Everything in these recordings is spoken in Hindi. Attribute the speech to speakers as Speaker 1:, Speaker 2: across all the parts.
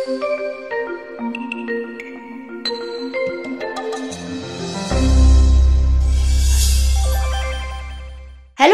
Speaker 1: Hello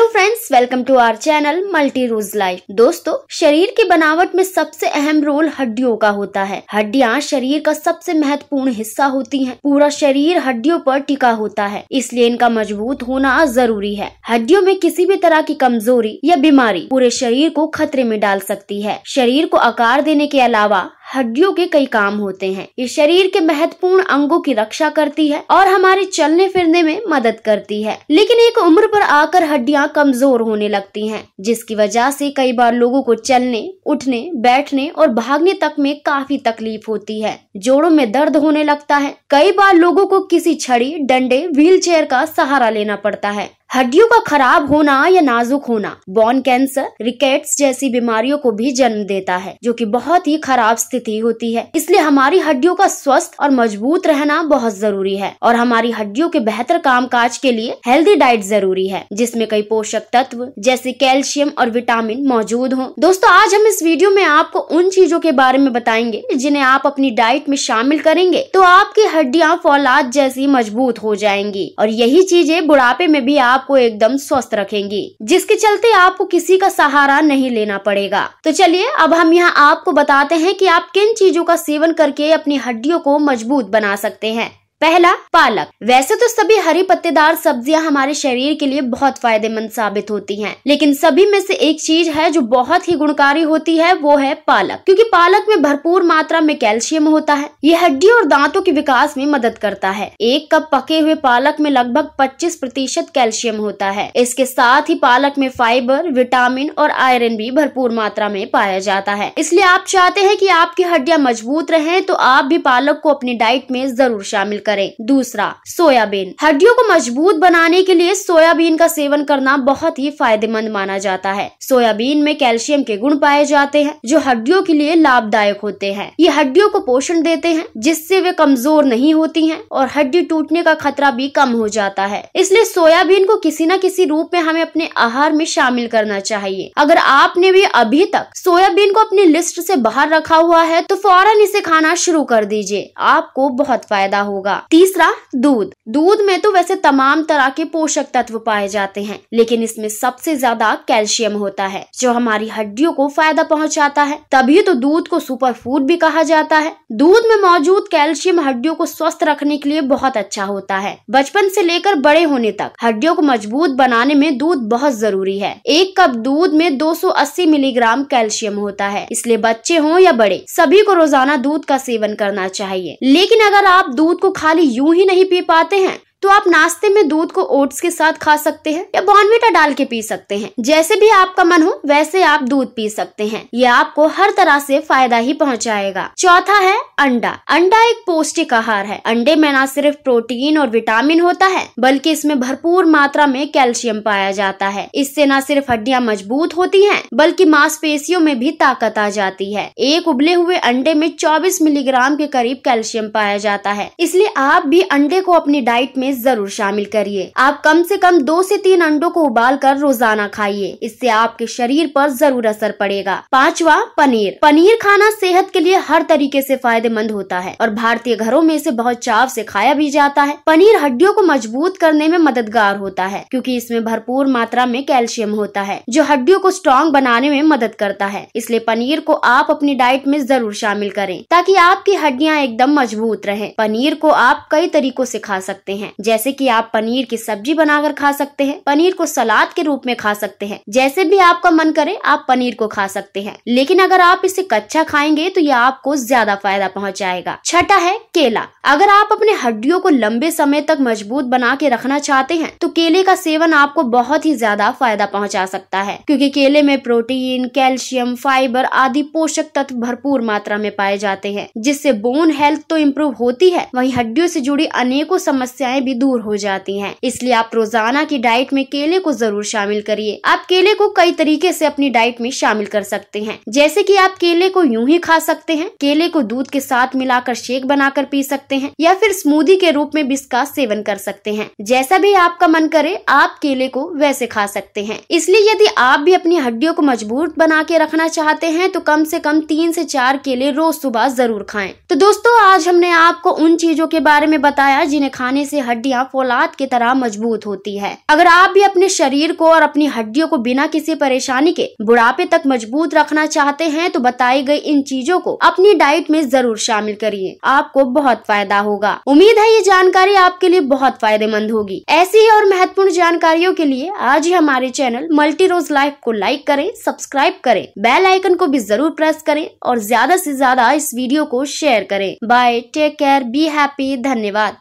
Speaker 1: friends, welcome to our channel multi rouge life. दोस्तों, शरीर की बनावट में सबसे अहम रोल हड्डियों का होता है। हड्डियां शरीर का सबसे महत्वपूर्ण हिस्सा होती हैं। पूरा शरीर हड्डियों पर टिका होता है, इसलिए इनका मजबूत होना जरूरी है। हड्डियों में किसी भी तरह की कमजोरी या बीमारी पूरे शरीर को खतरे में डाल सकती है। शरीर को आकार देने के अलावा हड्डियों के कई काम होते हैं। ये शरीर के महत्वपूर्ण अंगों की रक्षा करती है और हमारे चलने फिरने में मदद करती है। लेकिन एक उम्र पर आकर हड्डियां कमजोर होने लगती हैं, जिसकी वजह से कई बार लोगों को चलने, उठने, बैठने और भागने तक में काफी तकलीफ होती है। जोड़ों में दर्द होने लगता है। कई बार लोगों को किसी छड़ी, डंडे, व्हीलचेयर का सहारा लेना पड़ता है। हड्डियों का खराब होना या नाजुक होना बोन कैंसर, रिकेट्स जैसी बीमारियों को भी जन्म देता है, जो कि बहुत ही खराब स्थिति होती है। इसलिए हमारी हड्डियों का स्वस्थ और मजबूत रहना बहुत जरूरी है और हमारी हड्डियों के बेहतर कामकाज के लिए हेल्दी डाइट जरूरी है, जिसमें कई पोषक तत्व जैसे कैल्शियम और विटामिन मौजूद हों। दोस्तों, आज हम इस वीडियो में आपको उन चीजों के बारे में बताएंगे जिन्हें आप अपनी डाइट में शामिल करेंगे तो आपकी हड्डियां फौलाद जैसी मजबूत हो जाएंगी और यही चीजें बुढ़ापे में भी आपको एकदम स्वस्थ रखेंगी, जिसके चलते आपको किसी का सहारा नहीं लेना पड़ेगा। तो चलिए अब हम यहाँ आपको बताते हैं कि आप किन चीजों का सेवन करके अपनी हड्डियों को मजबूत बना सकते हैं। पहला, पालक। वैसे तो सभी हरी पत्तेदार सब्जियां हमारे शरीर के लिए बहुत फायदेमंद साबित होती हैं, लेकिन सभी में से एक चीज है जो बहुत ही गुणकारी होती है, वो है पालक। क्योंकि पालक में भरपूर मात्रा में कैल्शियम होता है। ये हड्डी और दांतों के विकास में मदद करता है। 1 कप पके हुए पालक में लगभग 25% कैल्शियम होता है। इसके साथ ही पालक में फाइबर, विटामिन और आयरन भी भरपूर मात्रा में पाया जाता है। इसलिए आप चाहते हैं कि आपकी हड्डियां मजबूत रहें तो आप भी पालक को अपनी डाइट में जरूर शामिल करें। दूसरा, सोयाबीन। हड्डियों को मजबूत बनाने के लिए सोयाबीन का सेवन करना बहुत ही फायदेमंद माना जाता है। सोयाबीन में कैल्शियम के गुण पाए जाते हैं जो हड्डियों के लिए लाभदायक होते हैं। ये हड्डियों को पोषण देते हैं, जिससे वे कमजोर नहीं होती हैं और हड्डी टूटने का खतरा भी कम हो जाता है। इसलिए सोयाबीन को किसी न किसी रूप में हमें अपने आहार में शामिल करना चाहिए। अगर आपने भी अभी तक सोयाबीन को अपनी लिस्ट से बाहर रखा हुआ है तो फौरन इसे खाना शुरू कर दीजिए, आपको बहुत फायदा होगा। तीसरा, दूध। दूध में तो वैसे तमाम तरह के पोषक तत्व पाए जाते हैं, लेकिन इसमें सबसे ज्यादा कैल्शियम होता है जो हमारी हड्डियों को फायदा पहुंचाता है। तभी तो दूध को सुपर फूड भी कहा जाता है। दूध में मौजूद कैल्शियम हड्डियों को स्वस्थ रखने के लिए बहुत अच्छा होता है। बचपन से लेकर बड़े होने तक हड्डियों को मजबूत बनाने में दूध बहुत जरूरी है। 1 कप दूध में 280 मिलीग्राम कैल्शियम होता है। इसलिए बच्चे हों या बड़े, सभी को रोजाना दूध का सेवन करना चाहिए। लेकिन अगर आप दूध को खाली यूं ही नहीं पी पाते हैं तो आप नाश्ते में दूध को ओट्स के साथ खा सकते हैं या बॉर्नविटा डाल के पी सकते हैं। जैसे भी आपका मन हो वैसे आप दूध पी सकते हैं। ये आपको हर तरह से फायदा ही पहुंचाएगा। चौथा है अंडा। अंडा एक पौष्टिक आहार है। अंडे में न सिर्फ प्रोटीन और विटामिन होता है, बल्कि इसमें भरपूर मात्रा में कैल्शियम पाया जाता है। इससे न सिर्फ हड्डियां मजबूत होती हैं, बल्कि मांसपेशियों में भी ताकत आ जाती है। एक उबले हुए अंडे में 24 मिलीग्राम के करीब कैल्शियम पाया जाता है। इसलिए आप भी अंडे को अपनी डाइट में जरूर शामिल करिए। आप कम से कम 2 से 3 अंडों को उबालकर रोजाना खाइए। इससे आपके शरीर पर जरूर असर पड़ेगा। पांचवा, पनीर। पनीर खाना सेहत के लिए हर तरीके से फायदेमंद होता है और भारतीय घरों में इसे बहुत चाव से खाया भी जाता है। पनीर हड्डियों को मजबूत करने में मददगार होता है, क्योंकि इसमें भरपूर मात्रा में कैल्शियम होता है जो हड्डियों को स्ट्रॉन्ग बनाने में मदद करता है। इसलिए पनीर को आप अपनी डाइट में जरूर शामिल करें ताकि आपकी हड्डियां एकदम मजबूत रहें। पनीर को आप कई तरीकों से खा सकते हैं, जैसे कि आप पनीर की सब्जी बनाकर खा सकते हैं, पनीर को सलाद के रूप में खा सकते हैं। जैसे भी आपका मन करे आप पनीर को खा सकते हैं, लेकिन अगर आप इसे कच्चा खाएंगे तो यह आपको ज्यादा फायदा पहुंचाएगा। छठा है केला। अगर आप अपने हड्डियों को लंबे समय तक मजबूत बना के रखना चाहते हैं तो केले का सेवन आपको बहुत ही ज्यादा फायदा पहुंचा सकता है, क्योंकि केले में प्रोटीन, कैल्शियम, फाइबर आदि पोषक तत्व भरपूर मात्रा में पाए जाते हैं, जिससे बोन हेल्थ तो इम्प्रूव होती है, वहीं हड्डियों से जुड़ी अनेकों समस्याएं भी दूर हो जाती हैं। इसलिए आप रोजाना की डाइट में केले को जरूर शामिल करिए। आप केले को कई तरीके से अपनी डाइट में शामिल कर सकते हैं, जैसे कि आप केले को यूं ही खा सकते हैं, केले को दूध के साथ मिलाकर शेक बनाकर पी सकते हैं, या फिर स्मूदी के रूप में भी इसका सेवन कर सकते हैं। जैसा भी आपका मन करे आप केले को वैसे खा सकते हैं। इसलिए यदि आप भी अपनी हड्डियों को मजबूत बना के रखना चाहते हैं तो कम से कम 3 से 4 केले रोज सुबह जरूर खाएं। तो दोस्तों, आज हमने आपको उन चीजों के बारे में बताया जिन्हें खाने से हड्डियां फौलाद की तरह मजबूत होती है। अगर आप भी अपने शरीर को और अपनी हड्डियों को बिना किसी परेशानी के बुढ़ापे तक मजबूत रखना चाहते हैं तो बताई गई इन चीजों को अपनी डाइट में जरूर शामिल करिए, आपको बहुत फायदा होगा। उम्मीद है ये जानकारी आपके लिए बहुत फायदेमंद होगी। ऐसी ही और महत्वपूर्ण जानकारियों के लिए आज ही हमारे चैनल मल्टी रोज लाइफ को लाइक करें, सब्सक्राइब करें, बेल आइकन को भी जरूर प्रेस करें और ज्यादा से ज्यादा इस वीडियो को शेयर करें। Bye, take care, be happy, धन्यवाद।